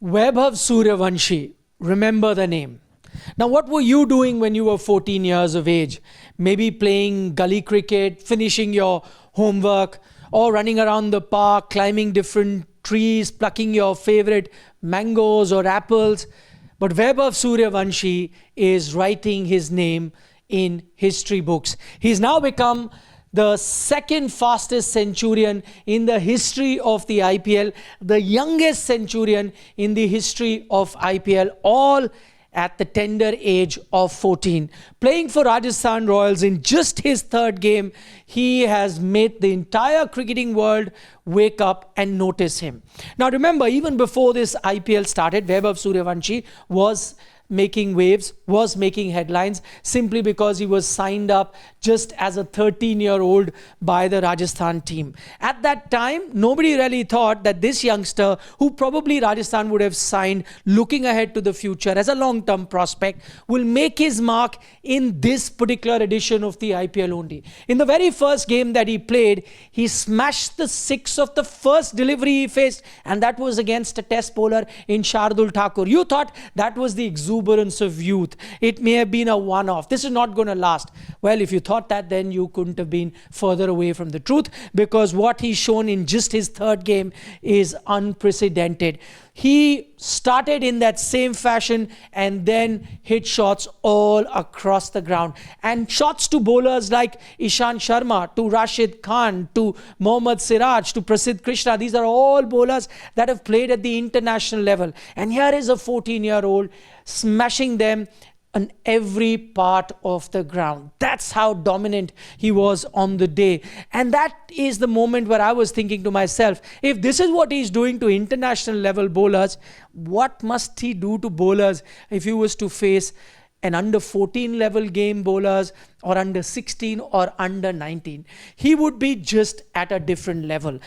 Vaibhav Suryavanshi, remember the name. Now, what were you doing when you were 14 years of age? Maybe playing gully cricket, finishing your homework, or running around the park, climbing different trees, plucking your favorite mangoes or apples. But Vaibhav Suryavanshi is writing his name in history books. He's now become the second fastest centurion in the history of the IPL, the youngest centurion in the history of IPL, all at the tender age of 14. Playing for Rajasthan Royals in just his third game, he has made the entire cricketing world wake up and notice him. Now remember, even before this IPL started, Vaibhav Suryavanshi was making waves, was making headlines simply because he was signed up just as a 13-year-old by the Rajasthan team. At that time, nobody really thought that this youngster, who probably Rajasthan would have signed looking ahead to the future as a long-term prospect, will make his mark in this particular edition of the IPL only. In the very first game that he played, he smashed the six of the first delivery he faced, and that was against a test bowler in Shardul Thakur. You thought that was the exuberance of youth. It may have been a one-off. This is not going to last. Well, if you thought that, then you couldn't have been further away from the truth, because what he's shown in just his third game is unprecedented. He started in that same fashion and then hit shots all across the ground. And shots to bowlers like Ishant Sharma, to Rashid Khan, to Mohammad Siraj, to Prasidh Krishna. These are all bowlers that have played at the international level. And here is a 14-year-old smashing them on every part of the ground. That's how dominant he was on the day. And that is the moment where I was thinking to myself, if this is what he's doing to international level bowlers, what must he do to bowlers if he was to face an under 14 level game bowlers or under 16 or under 19? He would be just at a different level.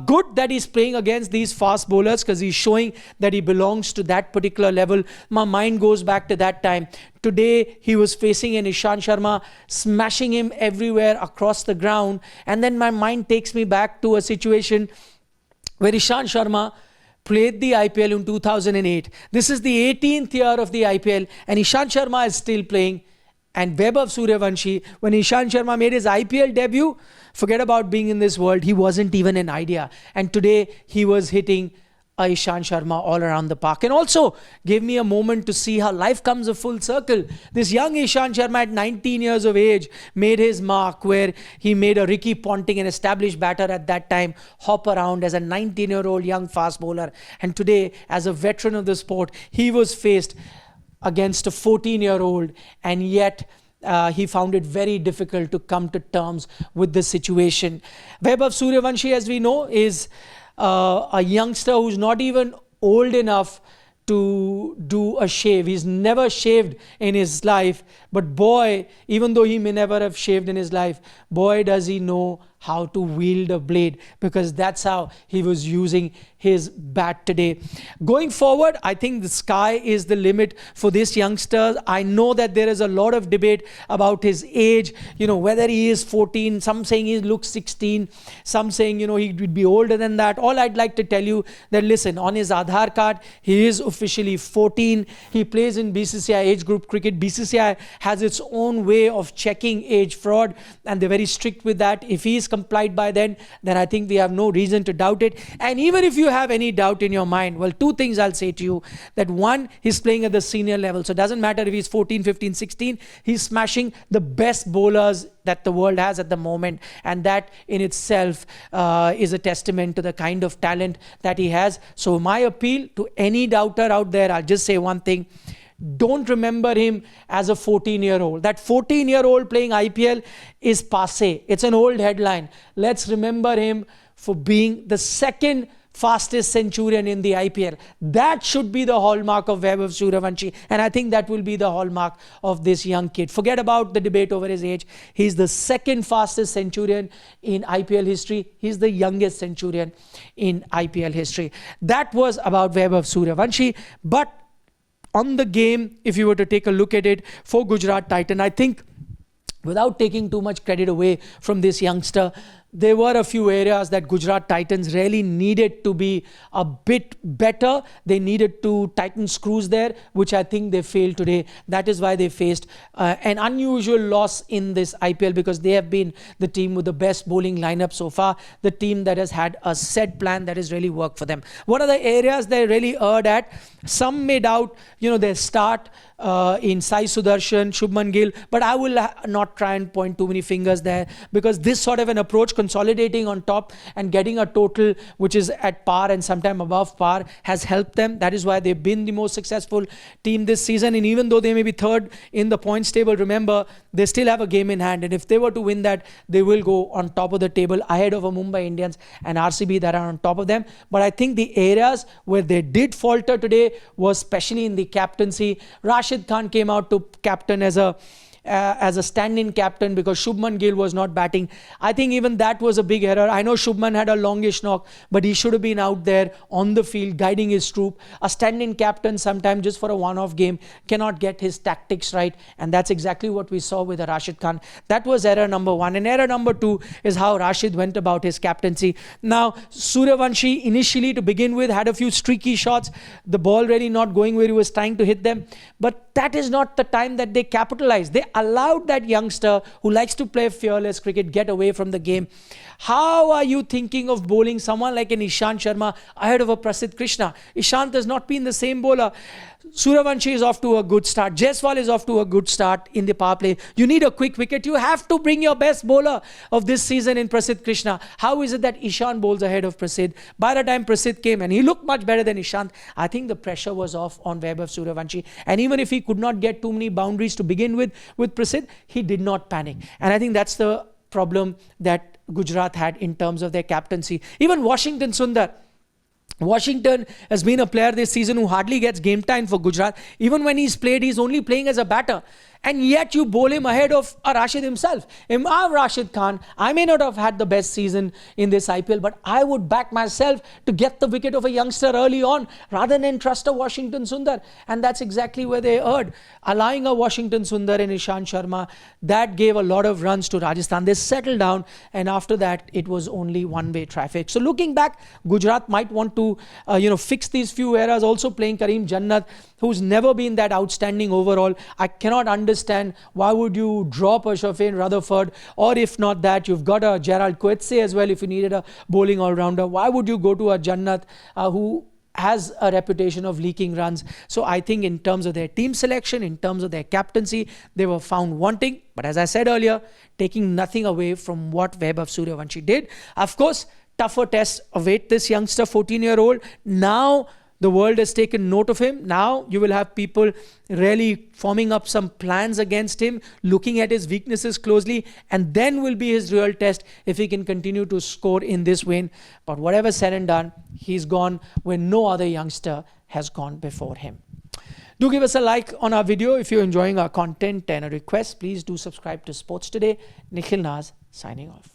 Good that he's playing against these fast bowlers, because he's showing that he belongs to that particular level. My mind goes back to that time. Today he was facing an Ishant Sharma, smashing him everywhere across the ground. And then my mind takes me back to a situation where Ishant Sharma played the IPL in 2008. This is the 18th year of the IPL, and Ishant Sharma is still playing. And Vaibhav Suryavanshi, when Ishant Sharma made his IPL debut, forget about being in this world, he wasn't even an idea. And today he was hitting a Ishant Sharma all around the park. And also gave me a moment to see how life comes a full circle. This young Ishant Sharma at 19 years of age made his mark, where he made a Ricky Ponting, an established batter at that time, hop around as a 19-year-old young fast bowler. And today, as a veteran of the sport, he was faced against a 14-year-old, and yet he found it very difficult to come to terms with the situation. Vaibhav Suryavanshi, as we know, is a youngster who's not even old enough to do a shave. He's never shaved in his life, but boy, even though he may never have shaved in his life, boy does he know how to wield a blade, because that's how he was using his bat today. Going forward, I think the sky is the limit for this youngster. I know that there is a lot of debate about his age, whether he is 14, some saying he looks 16, some saying, he would be older than that. All I'd like to tell you that, listen, on his Aadhaar card, he is officially 14. He plays in BCCI age group cricket. BCCI has its own way of checking age fraud, and they're very strict with that. If he is complied by then I think we have no reason to doubt it. And even if you have any doubt in your mind, well, two things I'll say to you. That one, he's playing at the senior level. So it doesn't matter if he's 14, 15, 16. He's smashing the best bowlers that the world has at the moment. And that in itself is a testament to the kind of talent that he has. So my appeal to any doubter out there, I'll just say one thing. Don't remember him as a 14-year-old. That 14-year-old playing IPL is passé. It's an old headline. Let's remember him for being the second fastest centurion in the IPL. That should be the hallmark of Vaibhav Suryavanshi, and I think that will be the hallmark of this young kid. Forget about the debate over his age. He's the second fastest centurion in IPL history. He's the youngest centurion in IPL history. That was about Vaibhav Suryavanshi. But on the game, if you were to take a look at it for Gujarat Titans, I think without taking too much credit away from this youngster, there were a few areas that Gujarat Titans really needed to be a bit better. They needed to tighten screws there, which I think they failed today. That is why they faced an unusual loss in this IPL, because they have been the team with the best bowling lineup so far, the team that has had a set plan that has really worked for them. What are the areas they really erred at? Some may doubt, their start in Sai Sudarshan, Shubman Gill, but I will not try and point too many fingers there, because this sort of an approach, consolidating on top and getting a total which is at par and sometime above par, has helped them. That is why they've been the most successful team this season. And even though they may be third in the points table, remember, they still have a game in hand, and if they were to win that, they will go on top of the table ahead of a Mumbai Indians and RCB that are on top of them. But I think the areas where they did falter today was especially in the captaincy. Rashid Khan came out to captain as a stand-in captain because Shubman Gill was not batting. I think even that was a big error. I know Shubman had a longish knock, but he should have been out there on the field guiding his troop. A stand-in captain sometimes just for a one-off game cannot get his tactics right, and that's exactly what we saw with Rashid Khan. That was error number one. And error number two is how Rashid went about his captaincy. Now, Suryavanshi initially to begin with had a few streaky shots, the ball really not going where he was trying to hit them, but that is not the time that they capitalized. They allowed that youngster who likes to play fearless cricket get away from the game. How are you thinking of bowling someone like an Ishant Sharma ahead of a Prasidh Krishna? Ishant has not been the same bowler. Suryavanshi is off to a good start. Jaiswal is off to a good start in the power play. You need a quick wicket. You have to bring your best bowler of this season in Prasidh Krishna. How is it that Ishant bowls ahead of Prasidh? By the time Prasidh came, and he looked much better than Ishant, I think the pressure was off on Vaibhav Suryavanshi. And even if he could not get too many boundaries to begin with Prasidh, he did not panic. And I think that's the problem that Gujarat had in terms of their captaincy. Even Washington Sundar. Washington has been a player this season who hardly gets game time for Gujarat. Even when he's played, he's only playing as a batter. And yet you bowl him ahead of Rashid himself. If I'm Rashid Khan, I may not have had the best season in this IPL, but I would back myself to get the wicket of a youngster early on rather than trust a Washington Sundar. And that's exactly where they erred. Allowing a Washington Sundar and Ishant Sharma, that gave a lot of runs to Rajasthan. They settled down, and after that, it was only one-way traffic. So looking back, Gujarat might want to fix these few errors. Also playing Karim Jannat, who's never been that outstanding overall. I cannot understand why would you drop a Shafin Rutherford, or if not that, you've got a Gerald Coetzee as well if you needed a bowling all-rounder. Why would you go to a Jannat who has a reputation of leaking runs? So I think in terms of their team selection, in terms of their captaincy, they were found wanting. But as I said earlier, taking nothing away from what Vaibhav Suryavanshi did. Of course, tougher tests await this youngster, 14-year-old. Now the world has taken note of him. Now you will have people really forming up some plans against him, looking at his weaknesses closely, and then will be his real test if he can continue to score in this vein. But whatever said and done, he's gone where no other youngster has gone before him. Do give us a like on our video if you're enjoying our content, and a request, please do subscribe to Sports Today. Nikhil Naz signing off.